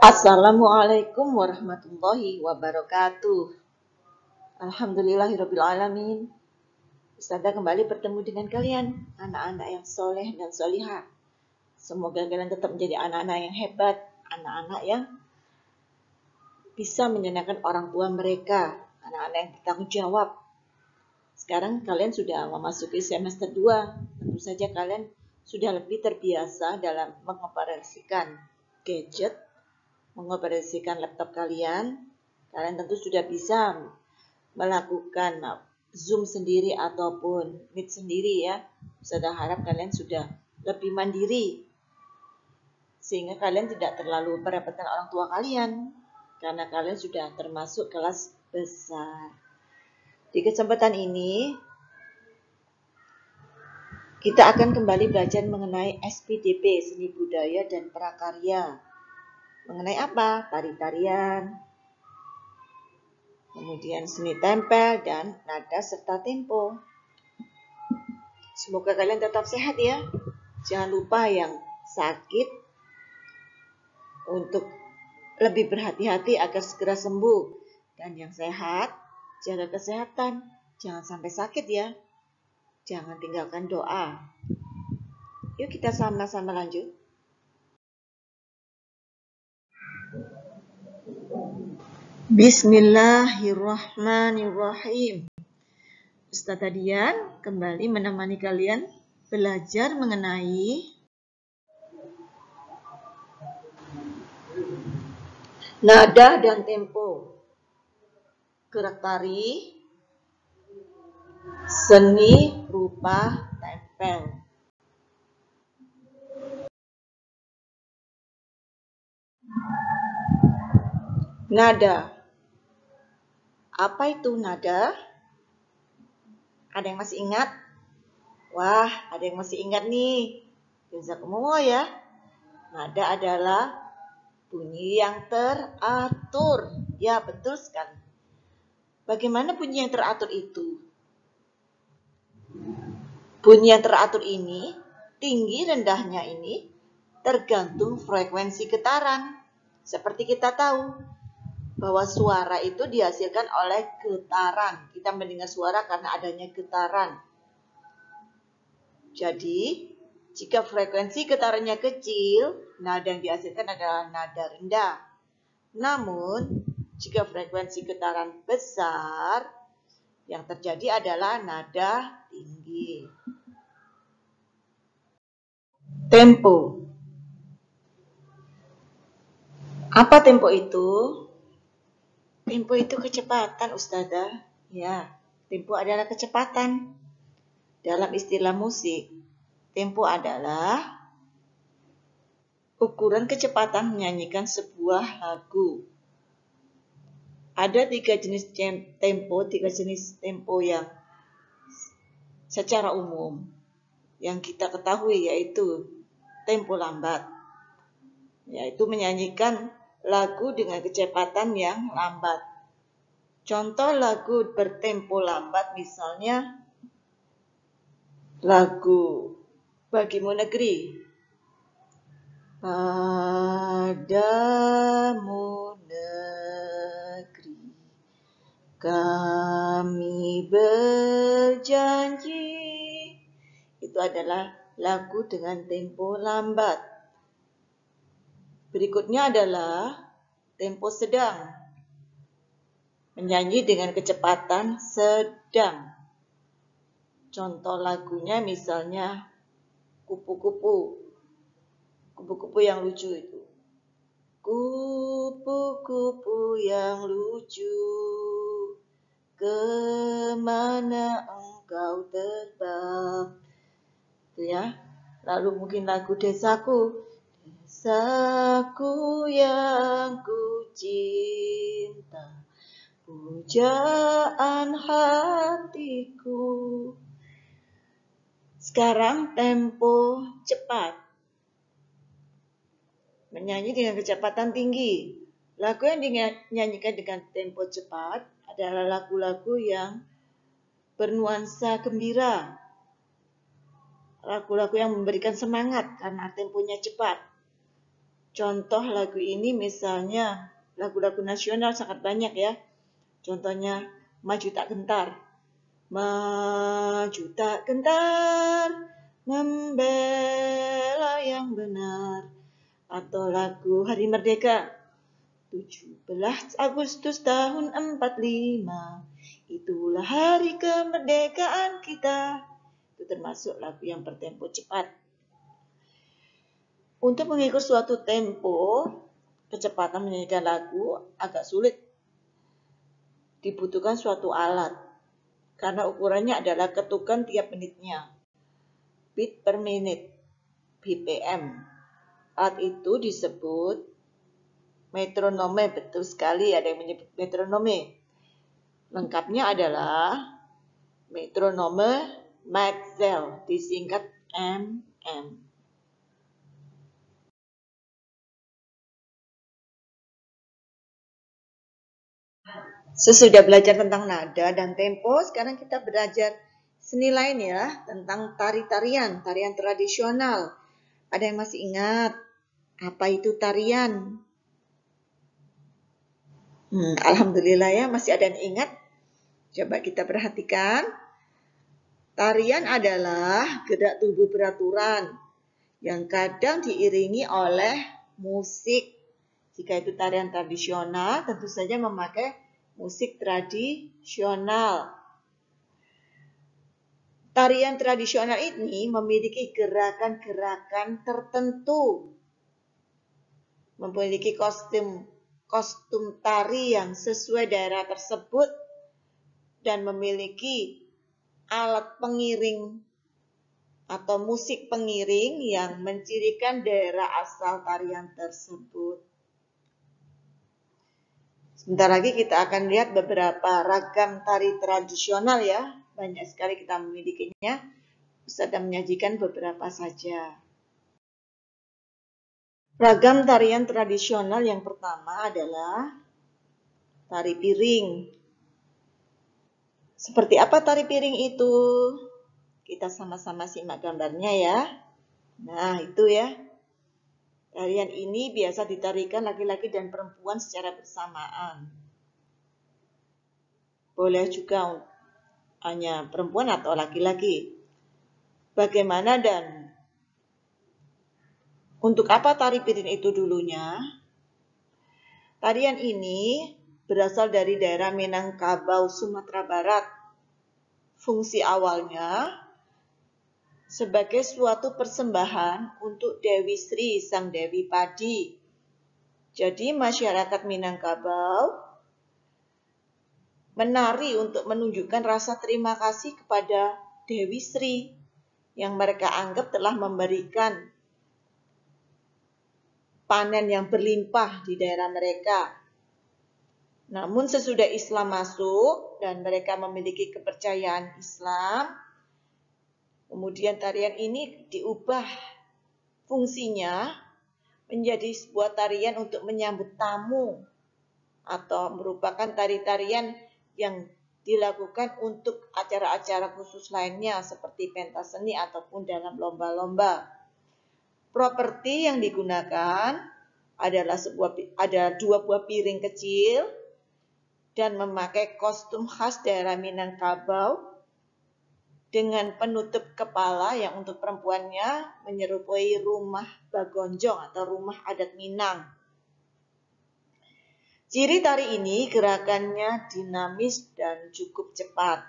Assalamualaikum warahmatullahi wabarakatuh. Alhamdulillahirrabbilalamin. Ustazah kembali bertemu dengan kalian, anak-anak yang soleh dan solihah. Semoga kalian tetap menjadi anak-anak yang hebat, anak-anak yang bisa menyenangkan orang tua mereka, anak-anak yang bertanggung jawab. Sekarang kalian sudah memasuki semester 2. Tentu saja kalian sudah lebih terbiasa dalam mengoperasikan gadget, mengoperasikan laptop kalian tentu sudah bisa melakukan Zoom sendiri ataupun Meet sendiri ya. Saya harap kalian sudah lebih mandiri sehingga kalian tidak terlalu merepotkan orang tua kalian karena kalian sudah termasuk kelas besar. Di kesempatan ini kita akan kembali belajar mengenai SPDP, seni budaya dan prakarya. Mengenai apa? Tari-tarian, kemudian seni tempel dan nada serta tempo. Semoga kalian tetap sehat ya. Jangan lupa yang sakit untuk lebih berhati-hati agar segera sembuh. Dan yang sehat, jaga kesehatan. Jangan sampai sakit ya. Jangan tinggalkan doa. Yuk kita sama-sama lanjut. Bismillahirrahmanirrahim. Ustazah Dian kembali menemani kalian belajar mengenai nada dan tempo, gerak tari, seni rupa tempel. Nada. Apa itu nada? Ada yang masih ingat? Wah, ada yang masih ingat nih. Jazakumullah ya. Nada adalah bunyi yang teratur. Ya, betul sekali. Bagaimana bunyi yang teratur itu? Bunyi yang teratur ini, tinggi rendahnya ini, tergantung frekuensi getaran. Seperti kita tahu bahwa suara itu dihasilkan oleh getaran. Kita mendengar suara karena adanya getaran. Jadi, jika frekuensi getarannya kecil, nada yang dihasilkan adalah nada rendah. Namun, jika frekuensi getaran besar, yang terjadi adalah nada tinggi. Tempo. Apa tempo itu? Tempo itu kecepatan, Ustazah. Ya, tempo adalah kecepatan. Dalam istilah musik, tempo adalah ukuran kecepatan menyanyikan sebuah lagu. Ada 3 jenis tempo, 3 jenis tempo yang secara umum yang kita ketahui yaitu tempo lambat, yaitu menyanyikan lagu dengan kecepatan yang lambat. Contoh lagu bertempo lambat misalnya lagu Bagimu Negeri. Padamu negeri kami berjanji. Itu adalah lagu dengan tempo lambat. Berikutnya adalah tempo sedang. Menyanyi dengan kecepatan sedang. Contoh lagunya misalnya Kupu-kupu. Kupu-kupu yang lucu itu. Kupu-kupu yang lucu, kemana engkau terbang? Itu ya. Lalu mungkin lagu Desaku. Desaku yang ku cinta, pujaan hatiku. Sekarang tempo cepat. Menyanyi dengan kecepatan tinggi. Lagu yang dinyanyikan dengan tempo cepat adalah lagu-lagu yang bernuansa gembira. Lagu-lagu yang memberikan semangat karena temponya cepat. Contoh lagu ini misalnya lagu-lagu nasional sangat banyak ya. Contohnya Maju Tak Gentar. Maju tak gentar, membela yang benar. Atau lagu Hari Merdeka. 17 Agustus tahun 45, itulah hari kemerdekaan kita. Itu termasuk lagu yang bertempo cepat. Untuk mengikut suatu tempo, kecepatan menyanyikan lagu agak sulit. Dibutuhkan suatu alat, karena ukurannya adalah ketukan tiap menitnya. Beat per menit, BPM. Alat itu disebut metronome. Betul sekali, ada yang menyebut metronome. Lengkapnya adalah metronome Maxell, disingkat MM. Sesudah belajar tentang nada dan tempo, sekarang kita belajar seni lain ya, tentang tari-tarian, tarian tradisional. Ada yang masih ingat apa itu tarian? Alhamdulillah ya, masih ada yang ingat. Coba kita perhatikan. Tarian adalah gerak tubuh beraturan yang kadang diiringi oleh musik. Jika itu tarian tradisional, tentu saja memakai musik tradisional. Tarian tradisional ini memiliki gerakan-gerakan tertentu. Memiliki kostum tari yang sesuai daerah tersebut dan memiliki alat pengiring atau musik pengiring yang mencirikan daerah asal tarian tersebut. Sebentar lagi kita akan lihat beberapa ragam tari tradisional ya. Banyak sekali kita memilikinya. Ustaz akan menyajikan beberapa saja. Ragam tarian tradisional yang pertama adalah tari piring. Seperti apa tari piring itu? Kita sama-sama simak gambarnya ya. Nah, itu ya. Tarian ini biasa ditarikan laki-laki dan perempuan secara bersamaan. Boleh juga hanya perempuan atau laki-laki. Bagaimana dan untuk apa tari piring itu dulunya? Tarian ini berasal dari daerah Minangkabau, Sumatera Barat. Fungsi awalnya sebagai suatu persembahan untuk Dewi Sri, Sang Dewi Padi. Jadi masyarakat Minangkabau menari untuk menunjukkan rasa terima kasih kepada Dewi Sri yang mereka anggap telah memberikan panen yang berlimpah di daerah mereka. Namun sesudah Islam masuk dan mereka memiliki kepercayaan Islam, kemudian tarian ini diubah fungsinya menjadi sebuah tarian untuk menyambut tamu atau merupakan tari-tarian yang dilakukan untuk acara-acara khusus lainnya seperti pentas seni ataupun dalam lomba-lomba. Properti yang digunakan adalah ada 2 buah piring kecil dan memakai kostum khas daerah Minangkabau dengan penutup kepala yang untuk perempuannya menyerupai rumah bagonjong atau rumah adat Minang. Ciri tari ini gerakannya dinamis dan cukup cepat.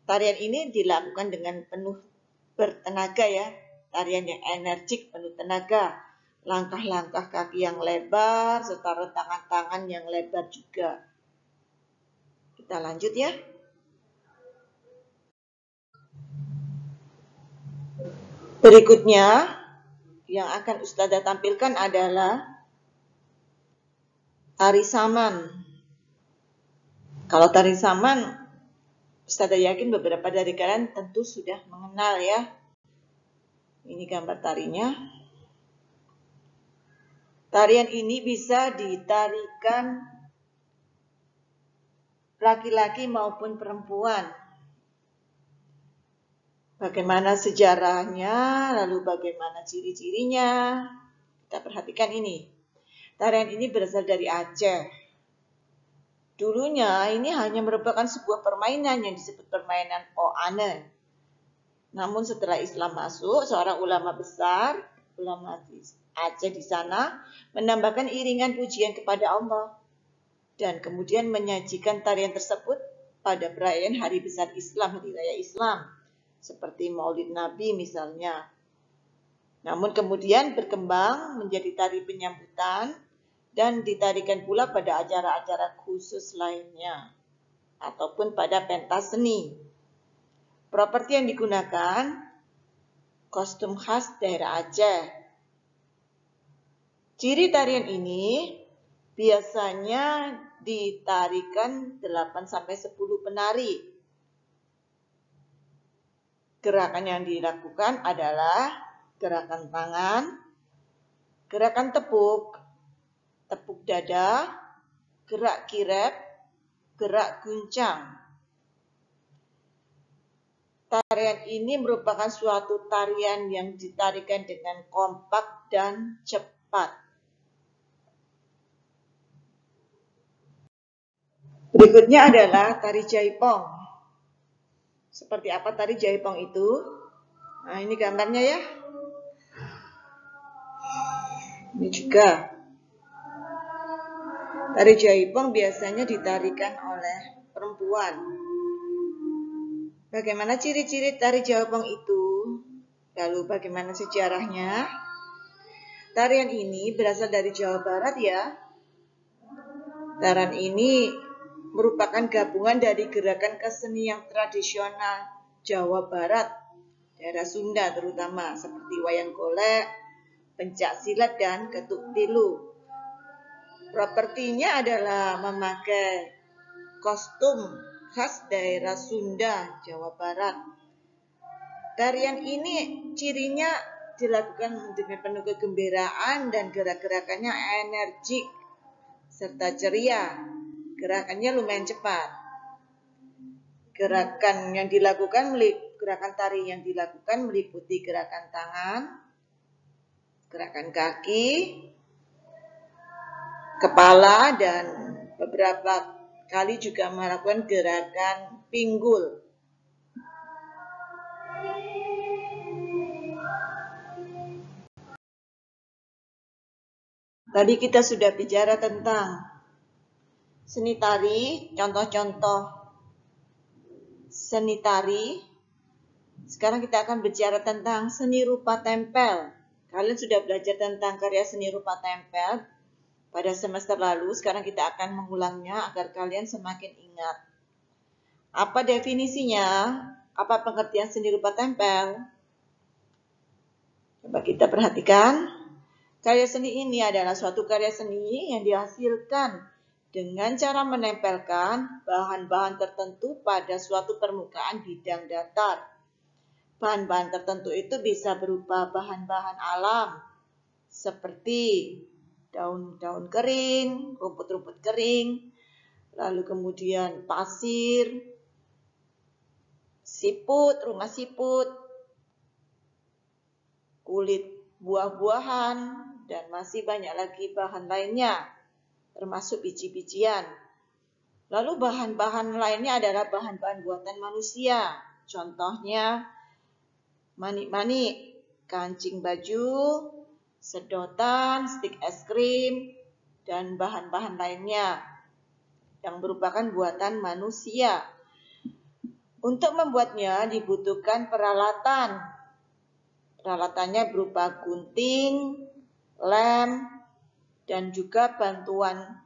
Tarian ini dilakukan dengan penuh bertenaga ya. Tarian yang energik, penuh tenaga. Langkah-langkah kaki yang lebar serta rentakan tangan yang lebar juga. Kita lanjut ya. Berikutnya yang akan Ustazah tampilkan adalah tari saman. Kalau tari saman, Ustazah yakin beberapa dari kalian tentu sudah mengenal ya. Ini gambar tarinya. Tarian ini bisa ditarikan laki-laki maupun perempuan. Bagaimana sejarahnya, lalu bagaimana ciri-cirinya, Kita perhatikan ini. Tarian ini berasal dari Aceh. Dulunya ini hanya merupakan sebuah permainan yang disebut permainan Oane. Namun setelah Islam masuk, seorang ulama besar, ulama Aceh di sana, menambahkan iringan pujian kepada Allah. Dan kemudian menyajikan tarian tersebut pada perayaan hari besar Islam, hari raya Islam. Seperti Maulid Nabi misalnya. Namun kemudian berkembang menjadi tari penyambutan dan ditarikan pula pada acara-acara khusus lainnya ataupun pada pentas seni. Properti yang digunakan kostum khas daerah Aceh. Ciri tarian ini biasanya ditarikan 8-10 penari. Gerakan yang dilakukan adalah gerakan tangan, gerakan tepuk dada, gerak kirep, gerak guncang. Tarian ini merupakan suatu tarian yang ditarikan dengan kompak dan cepat. Berikutnya adalah tari jaipong. Seperti apa tari jaipong itu? Nah, ini gambarnya ya. Ini juga. Tari jaipong biasanya ditarikan oleh perempuan. Bagaimana ciri-ciri tari jaipong itu? Lalu bagaimana sejarahnya? Tarian ini berasal dari Jawa Barat ya. Tarian ini merupakan gabungan dari gerakan kesenian tradisional Jawa Barat, daerah Sunda terutama, seperti wayang golek, pencak silat, dan getuk tilu. Propertinya adalah memakai kostum khas daerah Sunda, Jawa Barat. Tarian ini cirinya dilakukan dengan penuh kegembiraan dan gerak-gerakannya energik serta ceria. Gerakannya lumayan cepat. Gerakan tari yang dilakukan meliputi gerakan tangan, gerakan kaki, kepala, dan beberapa kali juga melakukan gerakan pinggul. Tadi kita sudah bicara tentang seni tari, contoh-contoh seni tari. Sekarang kita akan bicara tentang seni rupa tempel. Kalian sudah belajar tentang karya seni rupa tempel pada semester lalu. Sekarang kita akan mengulangnya agar kalian semakin ingat. Apa definisinya? Apa pengertian seni rupa tempel? Coba kita perhatikan. Karya seni ini adalah suatu karya seni yang dihasilkan dengan cara menempelkan bahan-bahan tertentu pada suatu permukaan bidang datar. Bahan-bahan tertentu itu bisa berupa bahan-bahan alam, seperti daun-daun kering, rumput-rumput kering, lalu kemudian pasir, siput, rumah siput, kulit buah-buahan, dan masih banyak lagi bahan lainnya, termasuk biji-bijian. Lalu bahan-bahan lainnya adalah bahan-bahan buatan manusia. Contohnya manik-manik, kancing baju, sedotan, stik es krim, dan bahan-bahan lainnya yang merupakan buatan manusia. Untuk membuatnya dibutuhkan peralatan. Peralatannya berupa gunting, lem, dan juga bantuan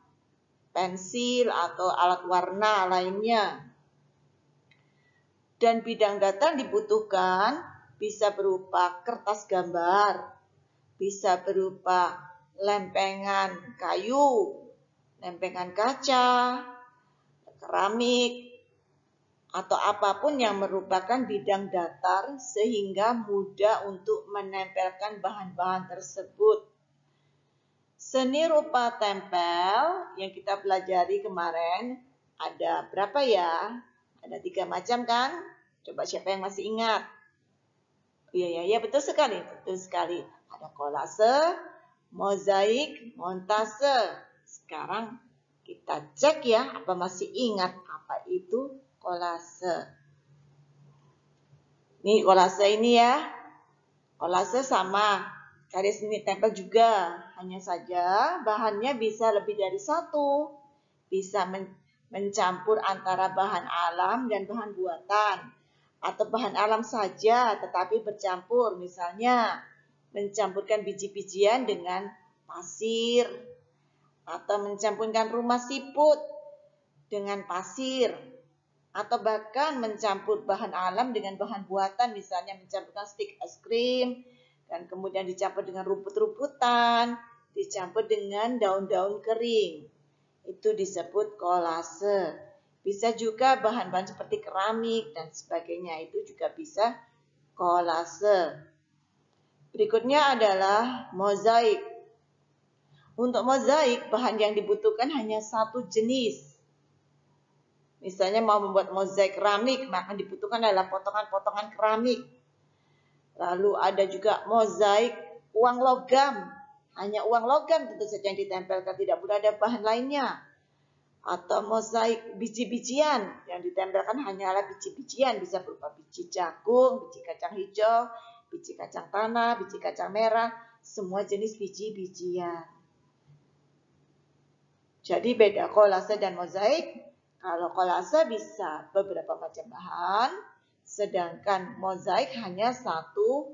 pensil atau alat warna lainnya. Dan bidang datar dibutuhkan bisa berupa kertas gambar, bisa berupa lempengan kayu, lempengan kaca, keramik, atau apapun yang merupakan bidang datar sehingga mudah untuk menempelkan bahan-bahan tersebut. Seni rupa tempel yang kita pelajari kemarin ada berapa ya? Ada 3 macam kan? Coba siapa yang masih ingat? Iya, betul sekali. Ada kolase, mozaik, montase. Sekarang kita cek ya, apa masih ingat apa itu kolase. Nih kolase ini ya. Kolase sama karya seni tempel juga. Hanya saja bahannya bisa lebih dari satu. Bisa mencampur antara bahan alam dan bahan buatan. Atau bahan alam saja tetapi bercampur. Misalnya mencampurkan biji-bijian dengan pasir. Atau mencampurkan rumah siput dengan pasir. Atau bahkan mencampur bahan alam dengan bahan buatan. Misalnya mencampurkan stik es krim. Dan kemudian dicampur dengan rumput-rumputan. Dicampur dengan daun-daun kering. Itu disebut kolase. Bisa juga bahan-bahan seperti keramik dan sebagainya, itu juga bisa kolase. Berikutnya adalah mozaik. Untuk mozaik, bahan yang dibutuhkan hanya satu jenis. Misalnya mau membuat mozaik keramik, maka dibutuhkan adalah potongan-potongan keramik. Lalu ada juga mozaik uang logam. Hanya uang logam tentu saja yang ditempelkan, tidak boleh ada bahan lainnya. Atau mozaik biji-bijian, yang ditempelkan hanyalah biji-bijian, bisa berupa biji jagung, biji kacang hijau, biji kacang tanah, biji kacang merah, semua jenis biji-bijian. Jadi beda kolase dan mozaik. Kalau kolase bisa beberapa macam bahan, sedangkan mozaik hanya satu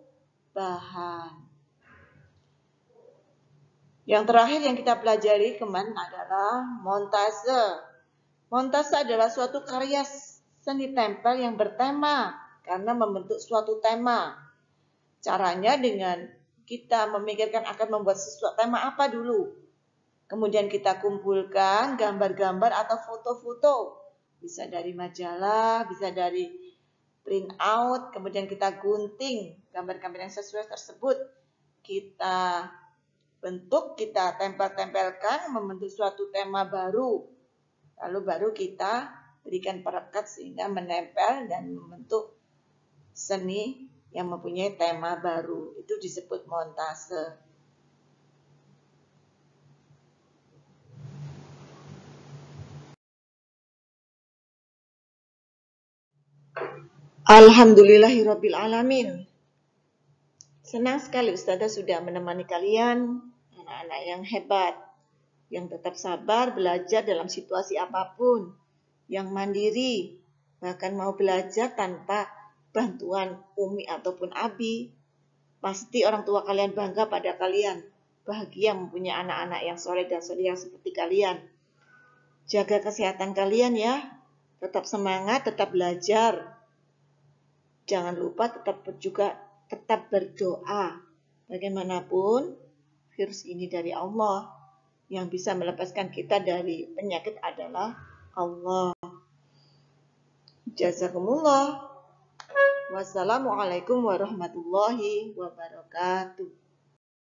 bahan. Yang terakhir yang kita pelajari kemarin adalah montase. Montase adalah suatu karya seni tempel yang bertema karena membentuk suatu tema. Caranya dengan kita memikirkan akan membuat sesuatu tema apa dulu. Kemudian kita kumpulkan gambar-gambar atau foto-foto. Bisa dari majalah, bisa dari print out. Kemudian kita gunting gambar-gambar yang sesuai tersebut. Kita bentuk, kita tempel-tempelkan membentuk suatu tema baru. Lalu baru kita berikan perekat sehingga menempel dan membentuk seni yang mempunyai tema baru. Itu disebut montase. Alhamdulillahirabbil alamin. Senang sekali Ustazah sudah menemani kalian, anak-anak yang hebat, yang tetap sabar belajar dalam situasi apapun, yang mandiri, bahkan mau belajar tanpa bantuan umi ataupun abi. Pasti orang tua kalian bangga pada kalian, bahagia mempunyai anak-anak yang soleh dan solehah seperti kalian. Jaga kesehatan kalian ya, tetap semangat, tetap belajar. Jangan lupa tetap berdoa. Bagaimanapun, virus ini dari Allah. Yang bisa melepaskan kita dari penyakit adalah Allah. Jazakumullah. Wassalamualaikum warahmatullahi wabarakatuh.